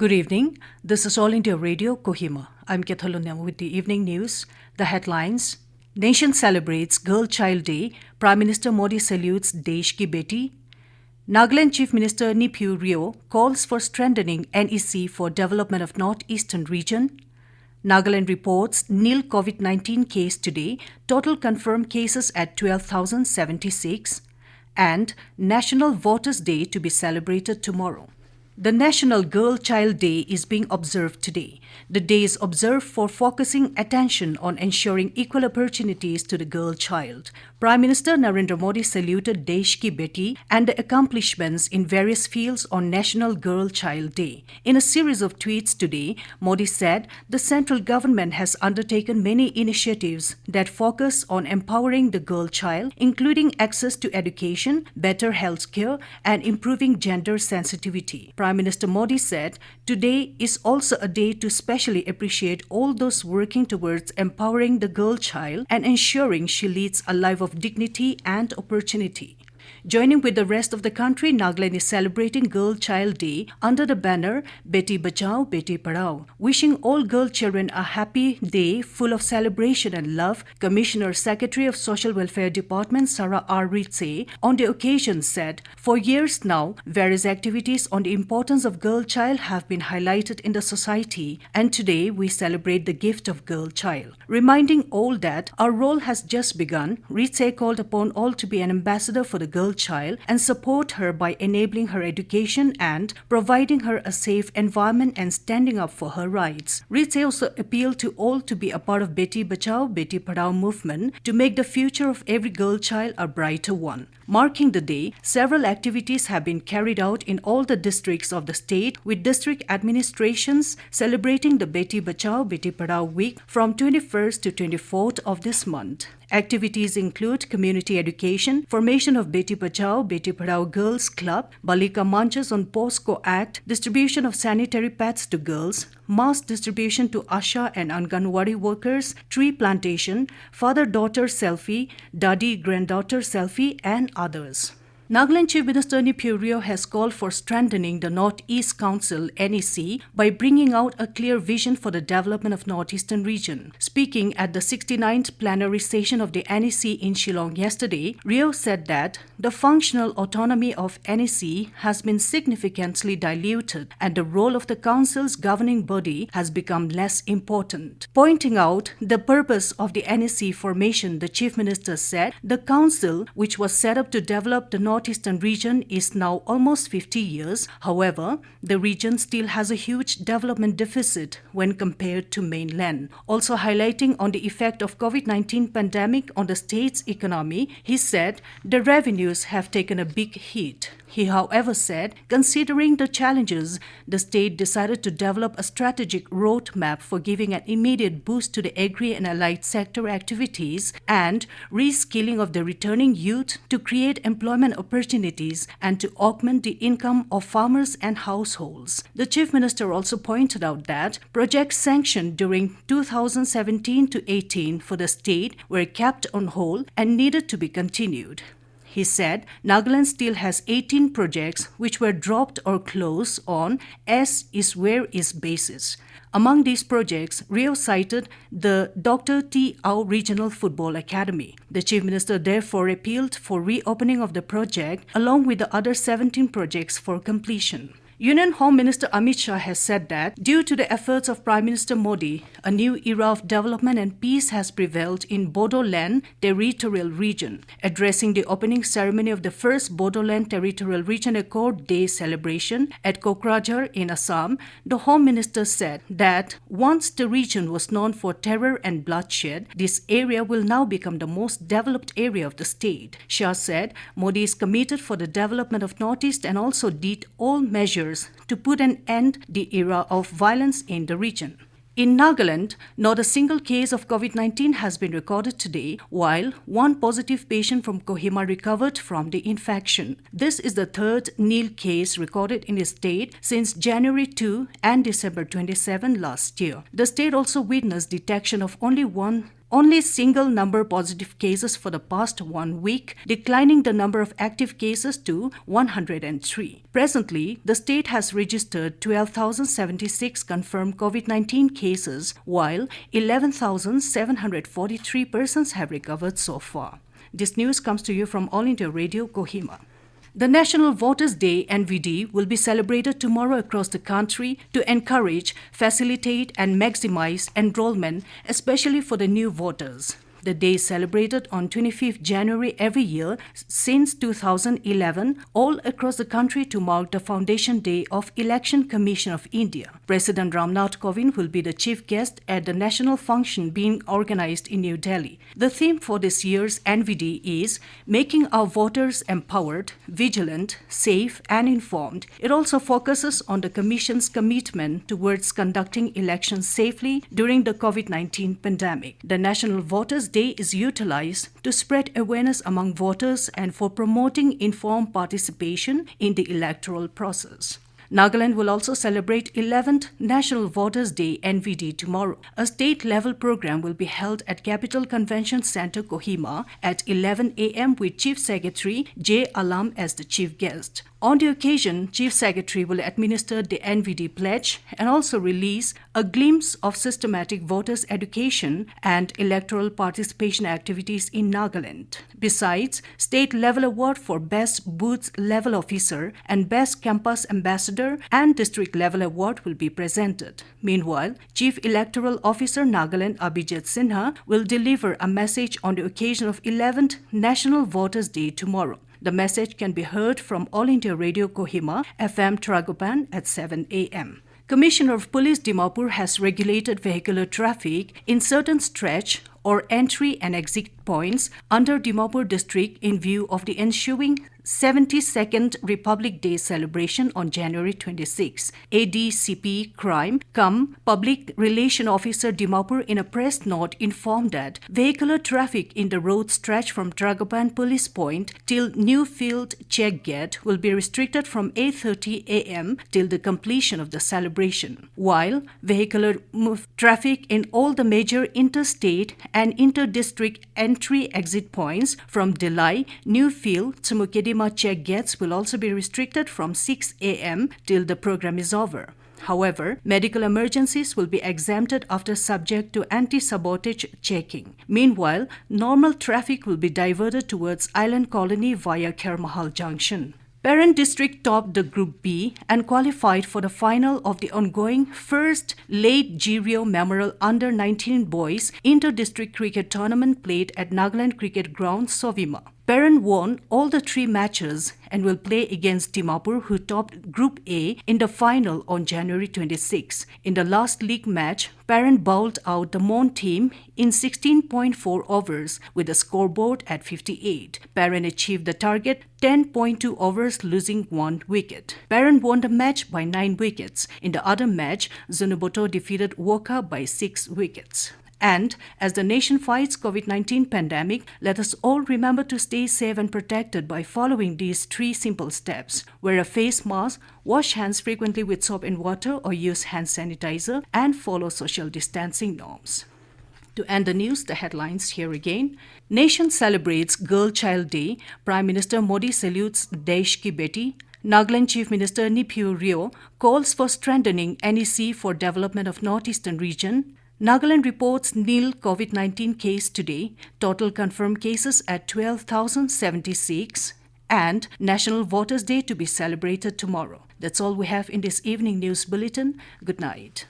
Good evening. This is All India Radio, Kohima. I'm Kethalunyam with the evening news. The headlines: Nation celebrates Girl Child Day. Prime Minister Modi salutes Desh Ki Beti. Nagaland Chief Minister Neiphiu Rio calls for strengthening NEC for development of North-Eastern region. Nagaland reports nil COVID-19 case today. Total confirmed cases at 12,076. And National Voters' Day to be celebrated tomorrow. The National Girl Child Day is being observed today. The day is observed for focusing attention on ensuring equal opportunities to the girl child. Prime Minister Narendra Modi saluted Desh Ki Beti and the accomplishments in various fields on National Girl Child Day. In a series of tweets today, Modi said the central government has undertaken many initiatives that focus on empowering the girl child, including access to education, better health care, and improving gender sensitivity. Prime Minister Modi said, "Today is also a day to specially appreciate all those working towards empowering the girl child and ensuring she leads a life of dignity and opportunity." Joining with the rest of the country, Nagaland is celebrating Girl Child Day under the banner Beti Bachao, Beti Padhao. Wishing all girl children a happy day full of celebration and love, Commissioner Secretary of Social Welfare Department Sarah R. Ritze on the occasion said, "For years now, various activities on the importance of girl child have been highlighted in the society, and today we celebrate the gift of girl child." Reminding all that our role has just begun, Ritze called upon all to be an ambassador for the girl child and support her by enabling her education and providing her a safe environment and standing up for her rights. Ritze also appealed to all to be a part of Beti Bachao, Beti Padhao movement to make the future of every girl child a brighter one. Marking the day, several activities have been carried out in all the districts of the state, with district administrations celebrating the Beti Bachao, Beti Padhao week from 21st to 24th of this month. Activities include community education, formation of Beti Bachao, Beti Padhao Girls Club, Balika Manchas on POSCO Act, distribution of sanitary pads to girls, mass distribution to Asha and Anganwadi workers, tree plantation, father-daughter selfie, daddy-granddaughter selfie, and others. Nagaland Chief Minister Neiphiu Rio has called for strengthening the North-East Council NEC by bringing out a clear vision for the development of North-Eastern region. Speaking at the 69th plenary session of the NEC in Shillong yesterday, Rio said that the functional autonomy of NEC has been significantly diluted and the role of the Council's governing body has become less important. Pointing out the purpose of the NEC formation, the Chief Minister said the Council, which was set up to develop the North-Eastern region, is now almost 50 years. However, the region still has a huge development deficit when compared to mainland. Also highlighting on the effect of COVID-19 pandemic on the state's economy, he said the revenues have taken a big hit. He, however, said, considering the challenges, the state decided to develop a strategic roadmap for giving an immediate boost to the agri and allied sector activities and reskilling of the returning youth to create employment opportunities and to augment the income of farmers and households. The Chief Minister also pointed out that projects sanctioned during 2017 to 18 for the state were kept on hold and needed to be continued. He said Nagaland still has 18 projects which were dropped or closed on as is where is basis. Among these projects, Rio cited the Dr. T. Au Regional Football Academy. The Chief Minister therefore appealed for reopening of the project along with the other 17 projects for completion. Union Home Minister Amit Shah has said that due to the efforts of Prime Minister Modi, a new era of development and peace has prevailed in Bodoland Territorial Region. Addressing the opening ceremony of the first Bodoland Territorial Region Accord Day celebration at Kokrajhar in Assam, the Home Minister said that once the region was known for terror and bloodshed, this area will now become the most developed area of the state. Shah said Modi is committed for the development of Northeast and also did all measures to put an end to the era of violence in the region. In Nagaland, not a single case of COVID-19 has been recorded today, while one positive patient from Kohima recovered from the infection. This is the third nil case recorded in the state since January 2 and December 27 last year. The state also witnessed detection of only one only single number positive cases for the past 1 week, declining the number of active cases to 103. Presently, the state has registered 12,076 confirmed COVID-19 cases, while 11,743 persons have recovered so far. This news comes to you from All India Radio, Kohima. The National Voters' Day (NVD) will be celebrated tomorrow across the country to encourage, facilitate and maximize enrollment, especially for the new voters. The day is celebrated on 25th January every year since 2011, all across the country to mark the Foundation Day of Election Commission of India. President Ramnath Kovind will be the chief guest at the national function being organized in New Delhi. The theme for this year's NVD is Making Our Voters Empowered, Vigilant, Safe and Informed. It also focuses on the Commission's commitment towards conducting elections safely during the COVID-19 pandemic. The National Voters' Day is utilized to spread awareness among voters and for promoting informed participation in the electoral process. Nagaland will also celebrate 11th National Voters' Day (NVD) tomorrow. A state-level program will be held at Capital Convention Center, Kohima at 11 a.m. with Chief Secretary J. Alam as the chief guest. On the occasion, Chief Secretary will administer the NVD pledge and also release a glimpse of systematic voters' education and electoral participation activities in Nagaland. Besides, state-level award for Best Booth-Level Officer and Best Campus Ambassador and district-level award will be presented. Meanwhile, Chief Electoral Officer Nagaland Abhijit Sinha will deliver a message on the occasion of 11th National Voters' Day tomorrow. The message can be heard from All India Radio Kohima, FM Tragopan at 7 a.m. Commissioner of Police Dimapur has regulated vehicular traffic in certain stretch or entry and exit points under Dimapur district in view of the ensuing 72nd Republic Day celebration on January 26. ADCP Crime Public Relation Officer Dimapur in a press note informed that vehicular traffic in the road stretch from Tragapan Police Point till Newfield Check Gate will be restricted from 8:30 a.m. till the completion of the celebration, while vehicular traffic in all the major interstate and inter-district entry-exit points from Delhi, Newfield, Tsumukidima check gates will also be restricted from 6 a.m. till the program is over. However, medical emergencies will be exempted after subject to anti-sabotage checking. Meanwhile, normal traffic will be diverted towards Island Colony via Khairmahal Junction. Parent district topped the Group B and qualified for the final of the ongoing first Late Girio Memorial Under-19 Boys Inter-District Cricket Tournament played at Nagaland Cricket Ground, Sovima. Parent won all the 3 matches and will play against Dimapur, who topped Group A in the final on January 26. In the last league match, Parent bowled out the Mon team in 16.4 overs with a scoreboard at 58. Parent achieved the target 10.2 overs, losing 1 wicket. Parent won the match by 9 wickets. In the other match, Zunuboto defeated Woka by 6 wickets. And as the nation fights COVID-19 pandemic, let us all remember to stay safe and protected by following these 3 simple steps. Wear a face mask, wash hands frequently with soap and water or use hand sanitizer, and follow social distancing norms. To end the news, the headlines here again. Nation celebrates Girl Child Day. Prime Minister Modi salutes Desh Ki Beti. Nagaland Chief Minister Niphiu Rio calls for strengthening NEC for development of Northeastern region. Nagaland reports nil COVID-19 case today, total confirmed cases at 12,076, and National Voters' Day to be celebrated tomorrow. That's all we have in this evening news bulletin. Good night.